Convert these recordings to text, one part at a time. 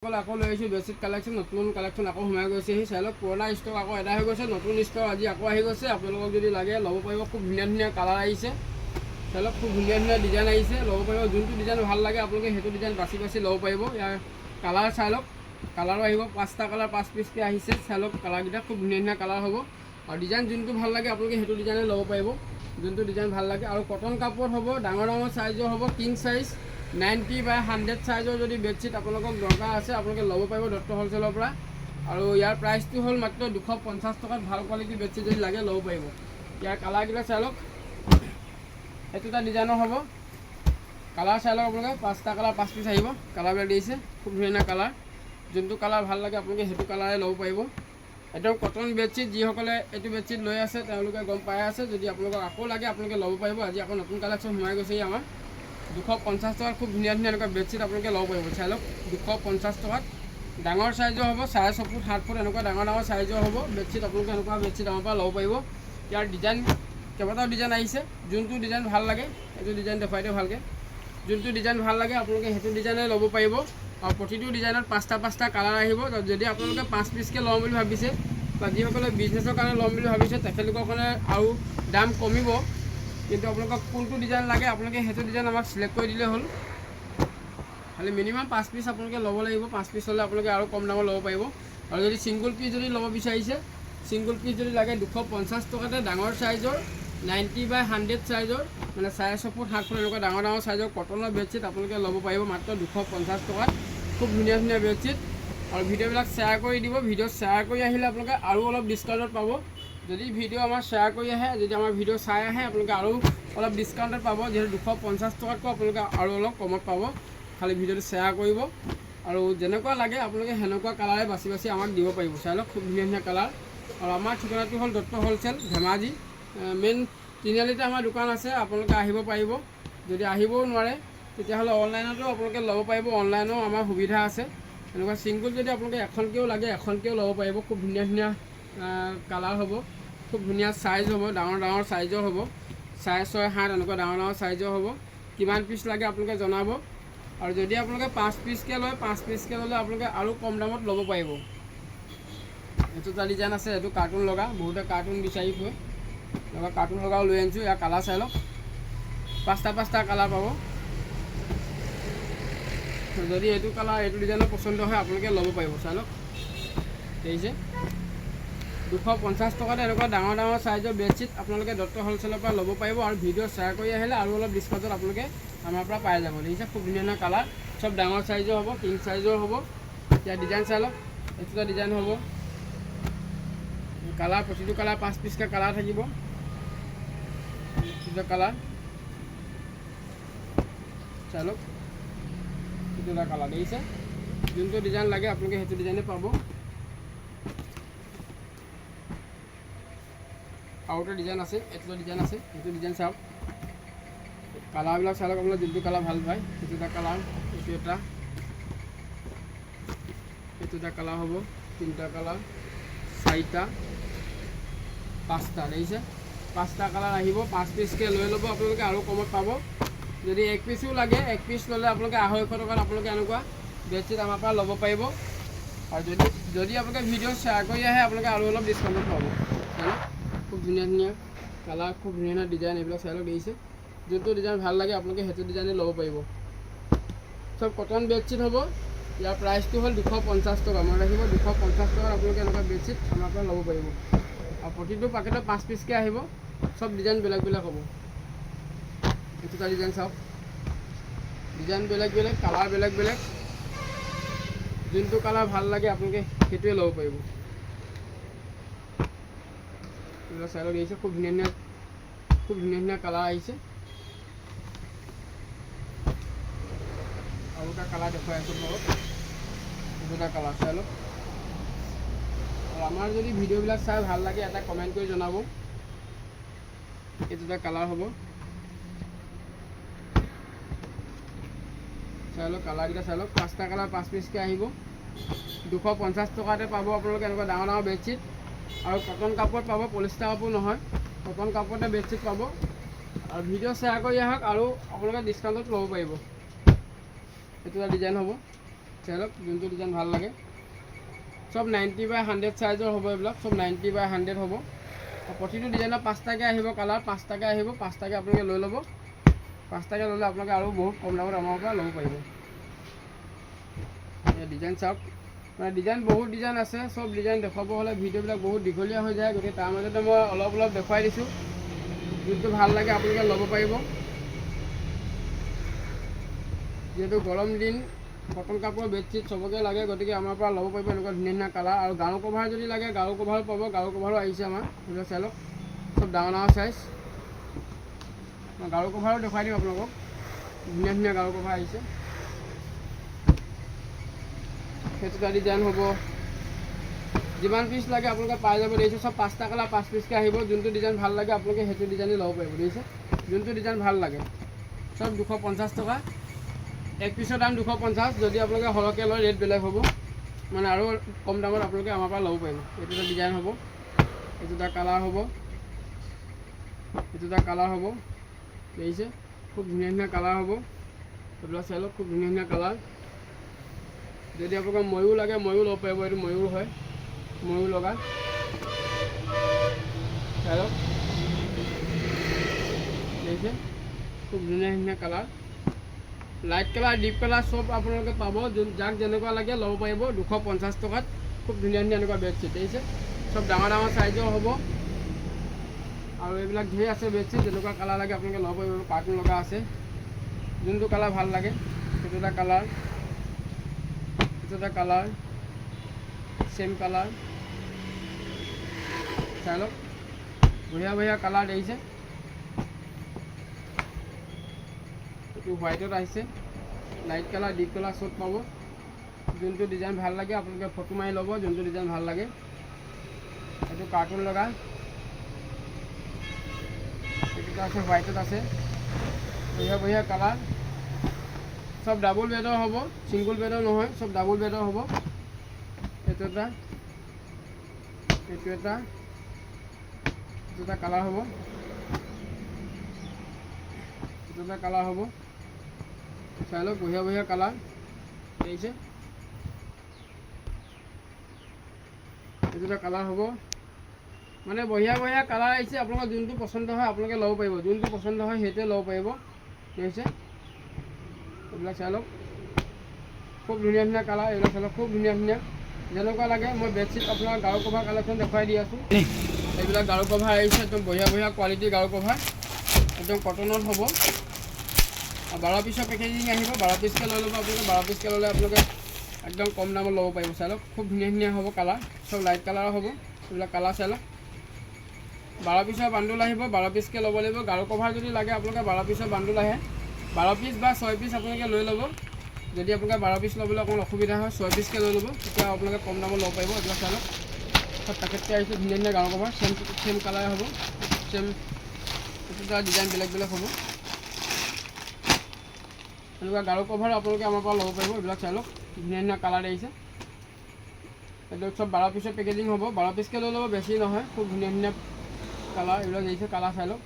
আকৌ লৈ আহিছোঁ বেডশ্বীট কালেকশ্যন, নতুন কালেকশ্যন আকৌ সোমাই গৈছে। সেই চাই লওক, পুৰণা ষ্টক আকৌ এদাই হৈ গৈছে, নতুন ষ্টক আজি আকৌ আহি গৈছে। আপোনালোকক যদি লাগে ল'ব পাৰিব। খুব ধুনীয়া ধুনীয়া কালাৰ আহিছে। চাই লওক, খুব ধুনীয়া ধুনীয়া ডিজাইন আহিছে, ল'ব পাৰিব। যোনটো ডিজাইন ভাল লাগে আপোনালোকে সেইটো ডিজাইন বাছি বাছি ল'ব পাৰিব। ইয়াৰ কালাৰ চাই লওক, কালাৰো আহিব, 5টা কালাৰ 5 পিচকৈ আহিছে। চাই লওক কালাৰকেইটা খুব ধুনীয়া ধুনীয়া কালাৰ হ'ব। আৰু ডিজাইন যোনটো ভাল লাগে আপোনালোকে সেইটো ডিজাইনে ল'ব পাৰিব, যোনটো ডিজাইন ভাল লাগে। আৰু কটন কাপোৰত হ'ব, ডাঙৰ ডাঙৰ চাইজৰ হ'ব, কিং চাইজ 90/100 চাইজৰ যদি বেডশ্বীট আপোনালোকক দৰকাৰ আছে আপোনালোকে ল'ব পাৰিব দত্ত হ'লচেলৰ পৰা। আৰু ইয়াৰ প্ৰাইচটো হ'ল মাত্ৰ 250 টকাত। ভাল কোৱালিটিৰ বেডশ্বীট যদি লাগে ল'ব পাৰিব। ইয়াৰ কালাৰকেইটা চাই লওক, এইটো এটা ডিজাইনৰ হ'ব। কালাৰ চাই লওক আপোনালোকে, 5টা কালাৰ 5 পিচ আহিব। কালাৰবিলাক দিছে খুব ধুনীয়া কালাৰ, যোনটো কালাৰ ভাল লাগে আপোনালোকে সেইটো কালাৰে ল'ব পাৰিব। একদম কটন বেডশ্বীট, যিসকলে এইটো বেডশ্বীট লৈ আছে তেওঁলোকে গম পাই আছে। যদি আপোনালোকক আকৌ লাগে আপোনালোকে ল'ব পাৰিব। আজি আকৌ নতুন কালেকশ্যন সোমাই গৈছে আমাৰ 250 টকাত। খুব ধুনীয়া ধুনীয়া এনেকুৱা বেডশ্বীট আপোনালোকে ল'ব পাৰিব। চাই লওক 250 টকাত। ডাঙৰ চাইজৰ হ'ব, 6.5 ফুট 7 ফুট এনেকুৱা ডাঙৰ ডাঙৰ চাইজৰ হ'ব বেডশ্বীট। আপোনালোকে এনেকুৱা বেডশ্বীট আমাৰ পৰা ল'ব পাৰিব। ইয়াৰ ডিজাইন কেইবাটাও ডিজাইন আহিছে, যোনটো ডিজাইন ভাল লাগে সেইটো ডিজাইন দেখুৱাই দিওঁ ভালকৈ। যোনটো ডিজাইন ভাল লাগে আপোনালোকে সেইটো ডিজাইনে ল'ব পাৰিব। আৰু প্ৰতিটো ডিজাইনত 5টা কালাৰ আহিব। যদি আপোনালোকে 5 পিচকৈ ল'ম বুলি ভাবিছে বা যিসকলে বিজনেছৰ কাৰণে ল'ম বুলি ভাবিছে তেখেতলোকৰ কাৰণে আৰু দাম কমিব। কিন্তু আপোনালোকক কোনটো ডিজাইন লাগে আপোনালোকে সেইটো ডিজাইন আমাক চিলেক্ট কৰি দিলে হ'ল। খালি মিনিমাম 5 পিচ আপোনালোকে ল'ব লাগিব। 5 পিচ হ'লে আপোনালোকে আৰু কম দামত ল'ব পাৰিব। আৰু যদি ছিংগুল পিচ যদি ল'ব বিচাৰিছে, ছিংগুল পিচ যদি লাগে 250 টকাতে ডাঙৰ চাইজৰ 90/100 চাইজৰ, মানে 6.5 ফুট 7 ফুট এনেকুৱা ডাঙৰ ডাঙৰ চাইজৰ কটনৰ বেডশ্বীট আপোনালোকে ল'ব পাৰিব মাত্ৰ 250 টকাত। খুব ধুনীয়া ধুনীয়া বেডশ্বীট। আৰু ভিডিঅ'বিলাক শ্বেয়াৰ কৰি দিব। ভিডিঅ' শ্বেয়াৰ কৰি আহিলে আপোনালোকে আৰু অলপ ডিছকাউণ্টত পাব। যদি ভিডিঅ' আমাৰ শ্বেয়াৰ কৰি আহে, যদি আমাৰ ভিডিঅ' চাই আহে আপোনালোকে আৰু অলপ ডিছকাউণ্টত পাব। যিহেতু 250 টকাতকৈ আপোনালোকে আৰু অলপ কমত পাব। খালি ভিডিঅ'টো শ্বেয়াৰ কৰিব। আৰু যেনেকুৱা লাগে আপোনালোকে সেনেকুৱা কালাৰে বাছি বাছি আমাক দিব পাৰিব। চাই লওক খুব ধুনীয়া ধুনীয়া কালাৰ। আৰু আমাৰ ঠিকনাটো হ'ল দত্ত হ'লচেল, ধেমাজি মেইন তিনিআলিতে আমাৰ দোকান আছে। আপোনালোকে আহিব পাৰিব। যদি আহিবও নোৱাৰে তেতিয়াহ'লে অনলাইনতো আপোনালোকে ল'ব পাৰিব। অনলাইনো আমাৰ সুবিধা আছে। এনেকুৱা ছিংগুল যদি আপোনালোকে এখনকৈও লাগে এখনকৈও ল'ব পাৰিব। খুব ধুনীয়া ধুনীয়া কালাৰ হ'ব, খুব ধুনীয়া চাইজ হ'ব, ডাঙৰ ডাঙৰ চাইজৰ হ'ব, 6.5 7 এনেকুৱা ডাঙৰ ডাঙৰ চাইজৰ হ'ব। কিমান পিচ লাগে আপোনালোকে জনাব। আৰু যদি আপোনালোকে 5 পিচকৈ লয়, 5 পিচকৈ ল'লে আপোনালোকে আৰু কম দামত ল'ব পাৰিব। এইটো এটা ডিজাইন আছে, এইটো কাৰ্টুন লগা, বহুতে কাৰ্টুন বিচাৰি ফুৰে, এনেকুৱা কাৰ্টুন লগাও লৈ আনিছোঁ। ইয়াৰ কালাৰ চাই লওক, 5টা কালাৰ পাব। যদি এইটো কালাৰ এইটো ডিজাইনৰ পচন্দ হয় আপোনালোকে ল'ব পাৰিব। চাই লওক দেখিছে, 250 টকাতে এনেকুৱা ডাঙৰ ডাঙৰ চাইজৰ বেডশ্বীট আপোনালোকে দত্ত হ'লচেলৰ পৰা ল'ব পাৰিব। আৰু ভিডিঅ' শ্বেয়াৰ কৰি আহিলে আৰু অলপ ডিছকাউণ্টত আপোনালোকে আমাৰ পৰা পাই যাব। দেখিছে খুব ধুনীয়া ধুনীয়া কালাৰ, চব ডাঙৰ চাইজৰ হ'ব, কিং চাইজৰ হ'ব। এতিয়া ডিজাইন চাই লওক, এইটো এটা ডিজাইন হ'ব। কালাৰ প্ৰতিটো কালাৰ 5 পিচকৈ কালাৰ থাকিব। এইটো কালাৰ চাই লওক, এইটো এটা কালাৰ দেখিছে। যোনটো ডিজাইন লাগে আপোনালোকে সেইটো ডিজাইনে পাব। আৰু এটা ডিজাইন আছে, এইটো ডিজাইন আছে, সেইটো ডিজাইন চাওক। কালাৰবিলাক চাই লওক, আপোনালোকে যোনটো কালাৰ ভাল পায়। এইটো এটা কালাৰ, এইটো এটা কালাৰ হ'ব, 3টা কালাৰ, 4টা, 5টা দেখিছে। 5টা কালাৰ আহিব। 5 পিচকৈ লৈ ল'ব আপোনালোকে আৰু কমত পাব। যদি 1 পিচো লাগে, 1 পিচ ল'লে আপোনালোকে 250 টকাত আপোনালোকে এনেকুৱা বেডশ্বীট আমাৰ পৰা ল'ব পাৰিব। আৰু যদি আপোনালোকে ভিডিঅ' শ্বেয়াৰ কৰি আহে আপোনালোকে আৰু অলপ ডিছকাউণ্টত পাব। খুব ধুনীয়া ধুনীয়া কালাৰ, খুব ধুনীয়া ধুনীয়া ডিজাইন, এইবিলাক চাই লওক দেখিছে। যোনটো ডিজাইন ভাল লাগে আপোনালোকে সেইটো ডিজাইনে ল'ব পাৰিব। চব কটন বেডশ্বীট হ'ব। ইয়াৰ প্ৰাইচটো হ'ল 250 টকা। মই ৰাখিব 250 টকাত আপোনালোকে এনেকুৱা বেডশ্বীট আমাৰ পৰা ল'ব পাৰিব। আৰু প্ৰতিটো পেকেটত 5 পিচকৈ আহিব। চব ডিজাইন বেলেগ বেলেগ হ'ব। এইটো এটা ডিজাইন চাওক, ডিজাইন বেলেগ বেলেগ, কালাৰ বেলেগ বেলেগ। যোনটো কালাৰ ভাল লাগে আপোনালোকে সেইটোৱে ল'ব পাৰিব। এইবিলাক চাই লওক দেখিছে, খুব ধুনীয়া ধুনীয়া কালাৰ আহিছে। আৰু এটা কালাৰ দেখুৱাই আছোঁ লগত, এইটো এটা কালাৰ চাই লওক। আৰু আমাৰ যদি ভিডিঅ'বিলাক চাই ভাল লাগে এটা কমেণ্ট কৰি জনাব। এইটো এটা কালাৰ হ'ব। চাই লওক কালাৰকেইটা চাই লওক, 5টা কালাৰ 5 পিচকৈ আহিব। 250 টকাতে পাব আপোনালোকে এনেকুৱা ডাঙৰ ডাঙৰ বেডশ্বীট। আৰু কটন কাপোৰত পাব, পলিষ্টাৰ কাপোৰ নহয়, কটন কাপোৰতে বেডশ্বীট পাব। আৰু ভিডিঅ' শ্বেয়াৰ কৰি আহক আৰু আপোনালোকে ডিছকাউণ্টত ল'ব পাৰিব। এইটো এটা ডিজাইন হ'ব। চাই লওক যোনটো ডিজাইন ভাল লাগে। সব 90/100 সাইজৰ হ'ব, এইবিলাক সব 90/100 হ'ব। প্ৰতিটো ডিজাইনৰ 5টাকৈ আহিব কালাৰ, 5টাকৈ আহিব, 5টাকৈ আপোনালোকে লৈ ল'ব। 5টাকৈ ল'লে আপোনালোকে আৰু বহুত কম দামত আমাৰ পৰা ল'ব পাৰিব। ডিজাইন চাওক, মানে ডিজাইন বহুত ডিজাইন আছে, সব ডিজাইন দেখাব হ'লে ভিডিঅ'বিলাক বহুত দীঘলীয়া হৈ যায়, গতিকে তাৰ মাজতে মই অলপ অলপ দেখুৱাই দিছোঁ। যোনটো ভাল লাগে আপোনালোকে ল'ব পাৰিব। যিহেতু গৰম দিন, কটন কাপোৰৰ বেডশ্বীট চবকে লাগে, গতিকে আমাৰ পৰা ল'ব পাৰিব এনেকুৱা ধুনীয়া ধুনীয়া কালাৰ। আৰু গাৰু কভাৰ যদি লাগে গাৰু কভাৰো পাব, গাৰু কভাৰো আহিছে আমাৰ। এইবিলাক চাই লওক, সব ডাঙৰ ডাঙৰ চাইজ। মই গাৰু কভাৰো দেখুৱাই দিম আপোনালোকক, ধুনীয়া ধুনীয়া গাৰু কভাৰ আহিছে। সেইটো এটা ডিজাইন হ'ব, যিমান পিচ লাগে আপোনালোকে পাই যাব। দেখিছে সব 5টা কালাৰ 5 পিচকৈ আহিব। যোনটো ডিজাইন ভাল লাগে আপোনালোকে সেইটো ডিজাইনে ল'ব পাৰিব। দেখিছে যোনটো ডিজাইন ভাল লাগে, সব 250 টকা। এক পিছৰ দাম 250। যদি আপোনালোকে সৰহকৈ লয় ৰেট বেলেগ হ'ব, মানে আৰু কম দামত আপোনালোকে আমাৰ পৰা ল'ব পাৰিব। এইটো এটা ডিজাইন হ'ব, এইটো এটা কালাৰ হ'ব, এইটো এটা কালাৰ হ'ব। দেখিছে খুব ধুনীয়া ধুনীয়া কালাৰ হ'ব। এইবিলাক চাই লওক, খুব ধুনীয়া ধুনীয়া কালাৰ। যদি আপোনালোকৰ ময়ূৰ লাগে ময়ূৰ ল'ব পাৰিব। এইটো ময়ূৰ হয়, ময়ূৰ লগা। চাই লওক, দেখিছে খুব ধুনীয়া ধুনীয়া colour. Light colour, deep colour সব আপোনালোকে পাব। যাক যেনেকুৱা লাগে ল'ব পাৰিব 250 টকাত। খুব ধুনীয়া ধুনীয়া এনেকুৱা বেডশ্বীট। দেখিছে সব ডাঙৰ ডাঙৰ চাইজৰ হ'ব। আৰু এইবিলাক ধেৰ আছে বেডশ্বীট, যেনেকুৱা কালাৰ লাগে আপোনালোকে ল'ব পাৰিব। কাৰ্টুন লগা আছে, যোনটো কালাৰ ভাল লাগে সেইটো এটা কালাৰ, এইটো এটা কালাৰ, চেম কালাৰ। চাই লওক বঢ়িয়া বঢ়িয়া কালাৰ দেখিছে। এইটো হোৱাইটত আহিছে, লাইট কালাৰ, ডিপ কালাৰ চব পাব। যোনটো ডিজাইন ভাল লাগে আপোনালোকে ফটো মাৰি ল'ব, যোনটো ডিজাইন ভাল লাগে। এইটো কাৰ্টুন লগা, এইটো আছে হোৱাইটত আছে, বঢ়িয়া বঢ়িয়া কালাৰ। সব ডাবল বেডৰ হ'ব, ছিংগল বেডৰ নহয়, সব ডাবল বেডৰ হ'ব। এইটো এটা, এইটো এটা, এইটো এটা কালাৰ হ'ব, এইটো এটা কালাৰ হ'ব। চাই লওক বঢ়িয়া বঢ়িয়া কালাৰ দেখিছে। এইটো এটা কালাৰ হ'ব, মানে বঢ়িয়া বঢ়িয়া কালাৰ আহিছে। আপোনালোকৰ যোনটো পচন্দ হয় আপোনালোকে ল'ব পাৰিব, যোনটো পচন্দ হয় সেইটোৱে ল'ব পাৰিব। দেখিছে এইবিলাক চাই লওক, খুব ধুনীয়া ধুনীয়া কালাৰ। এইবিলাক চাই লওক খুব ধুনীয়া ধুনীয়া, যেনেকুৱা লাগে। মই বেডশ্বীট আপোনাৰ গাৰু কভাৰ কালেকশ্যন দেখুৱাই দি আছোঁ। এইবিলাক গাৰু কভাৰ আহিছে, একদম বঢ়িয়া বঢ়িয়া কোৱালিটিৰ গাৰু কভাৰ, একদম কটনত হ'ব। 12 পিছৰ পেকেজিং আহিব, 12 পিচকৈ লৈ ল'ব আপোনালোকে। 12 পিচকৈ ল'লে আপোনালোকে একদম কম দামত ল'ব পাৰিব। চাই লওক খুব ধুনীয়া ধুনীয়া হ'ব কালাৰ, সব লাইট কালাৰ হ'ব। এইবিলাক কালাৰ চাই লওক, 12 পিছৰ বান্দুল আহিব, 12 পিচকৈ ল'ব লাগিব। গাৰু কভাৰ যদি লাগে আপোনালোকে 12 পিছৰ বান্দুল আহে, 12 পিচ বা 6 পিচ আপোনালোকে লৈ ল'ব। যদি আপোনালোকে 12 পিচ ল'বলৈ অকণমান অসুবিধা হয় 6 পিচকৈ লৈ ল'ব, তেতিয়া আপোনালোকে কম দামত ল'ব পাৰিব। এইবিলাক চাই লওক সব পেকেটকৈ আহিছে, ধুনীয়া ধুনীয়া গাৰু কভাৰ, চেম কালাৰ হ'ব, চেম। এইটো তাৰ ডিজাইন বেলেগ বেলেগ হ'ব। এনেকুৱা গাৰু কভাৰ আপোনালোকে আমাৰ পৰা ল'ব পাৰিব। এইবিলাক চাই লওক ধুনীয়া ধুনীয়া কালাৰ আহিছে। এইবিলাক সব 12 পিছৰ পেকেজিং হ'ব, 12 পিচকৈ লৈ ল'ব, বেছি নহয়। খুব ধুনীয়া ধুনীয়া কালাৰ, এইবিলাক আহিছে কালাৰ চাই লওক।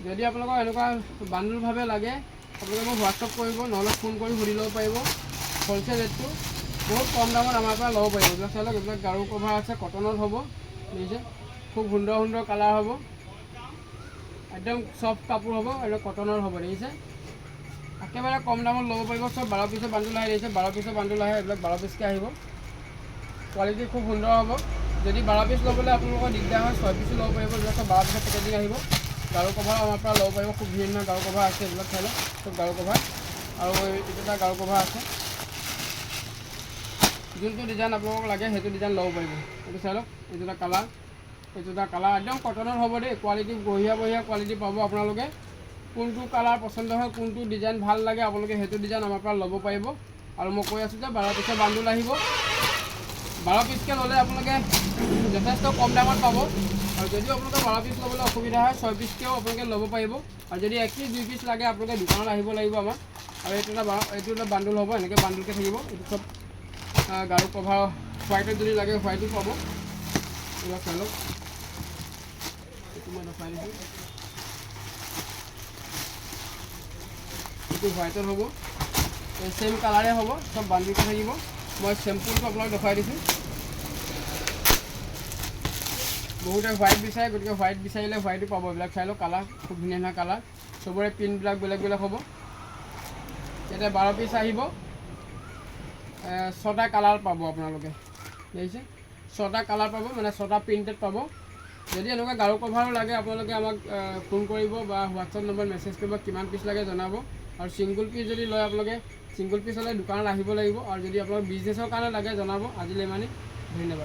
যদি আপোনালোকৰ এনেকুৱা বান্দুলভাৱে লাগে আপোনালোকে মোক হোৱাটছআপ কৰিব, নহ'লে ফোন কৰি সুধি ল'ব পাৰিব। হ'লচেল ৰেটটো বহুত কম দামত আমাৰ পৰা ল'ব পাৰিব। এইবিলাক চাই লওক, এইবিলাক গাৰু কভাৰ আছে, কটনত হ'ব। দেখিছে খুব সুন্দৰ সুন্দৰ কালাৰ হ'ব, একদম চফ্ট কাপোৰ হ'ব, এইবিলাক কটনৰ হ'ব। দেখিছে একেবাৰে কম দামত ল'ব পাৰিব। সব 12 পিছৰ বান্দুল আহে। দেখিছে 12 পিছৰ বান্দুল আহে, এইবিলাক 12 পিচকৈ আহিব। কোৱালিটি খুব সুন্দৰ হ'ব। যদি 12 পিচ ল'বলৈ আপোনালোকৰ দিগদাৰ হয় 6 পিচো ল'ব পাৰিব। এইবিলাক সব 12 পিছৰ পেকেজিং আহিব। গাৰু কভাৰ আমাৰ পৰা ল'ব পাৰিব, খুব ধুনীয়া ধুনীয়া গাৰু কভাৰ আছে। এইবিলাক চাই লওক সব গাৰু কভাৰ। আৰু এইটো এটা গাৰু কভাৰ আছে, যোনটো ডিজাইন আপোনালোকক লাগে সেইটো ডিজাইন ল'ব পাৰিব। এইটো চাই লওক, এইটো এটা কালাৰ, এইটো এটা কালাৰ, একদম কটনৰ হ'ব দেই। কোৱালিটি বঢ়িয়া বঢ়িয়া কোৱালিটি পাব আপোনালোকে। কোনটো কালাৰ পচন্দ হয়, কোনটো ডিজাইন ভাল লাগে আপোনালোকে সেইটো ডিজাইন আমাৰ পৰা ল'ব পাৰিব। আৰু মই কৈ আছোঁ যে 12 পিছৰ বান্দুল আহিব, 12 পিচকৈ ল'লে আপোনালোকে যথেষ্ট কম দামত পাব। আৰু যদিও আপোনালোকে 12 পিচ ল'বলৈ অসুবিধা হয় 6 পিচকৈও আপোনালোকে ল'ব পাৰিব। আৰু যদি 1 পিচ 2 পিচ লাগে আপোনালোকে দোকানত আহিব লাগিব আমাৰ। আৰু এইটো এটা বান্দুল হ'ব, এনেকৈ বান্দুলকৈ থাকিব। এইটো চব গাৰু কভাৰ হোৱাইটত যদি লাগে হোৱাইটো পাব। এইবিলাক চাই লওক, এইটো মই দেখাই দিছোঁ, এইটো হোৱাইটত হ'ব। সেম কালাৰে হ'ব, চব বান্ধিকে থাকিব। মই চেম্পুলটো আপোনাক দেখুৱাই দিছোঁ। বহুতে হোৱাইট বিচাৰে, গতিকে হোৱাইট বিচাৰিলে হোৱাইটো পাব। এইবিলাক চাই লওক, কালাৰ খুব ধুনীয়া ধুনীয়া কালাৰ, চবৰে প্ৰিণ্টবিলাক বেলেগ বেলেগ হ'ব। এতিয়া 12 পিচ আহিব, 6টা কালাৰ পাব আপোনালোকে, দেখিছে 6টা কালাৰ পাব, মানে 6টা প্ৰিণ্টেড পাব। যদি এনেকুৱা গাৰু কভাৰো লাগে আপোনালোকে আমাক ফোন কৰিব বা হোৱাটছআপ নম্বৰত মেছেজ কৰিব, কিমান পিচ লাগে জনাব। আৰু ছিংগুল পিচ যদি লয় আপোনালোকে, ছিংগুল পিচ হ'লে দোকানত আহিব লাগিব। আৰু যদি আপোনালোক বিজনেছৰ কাৰণে লাগে জনাব। আজিলৈ ইমানেই, ধন্যবাদ।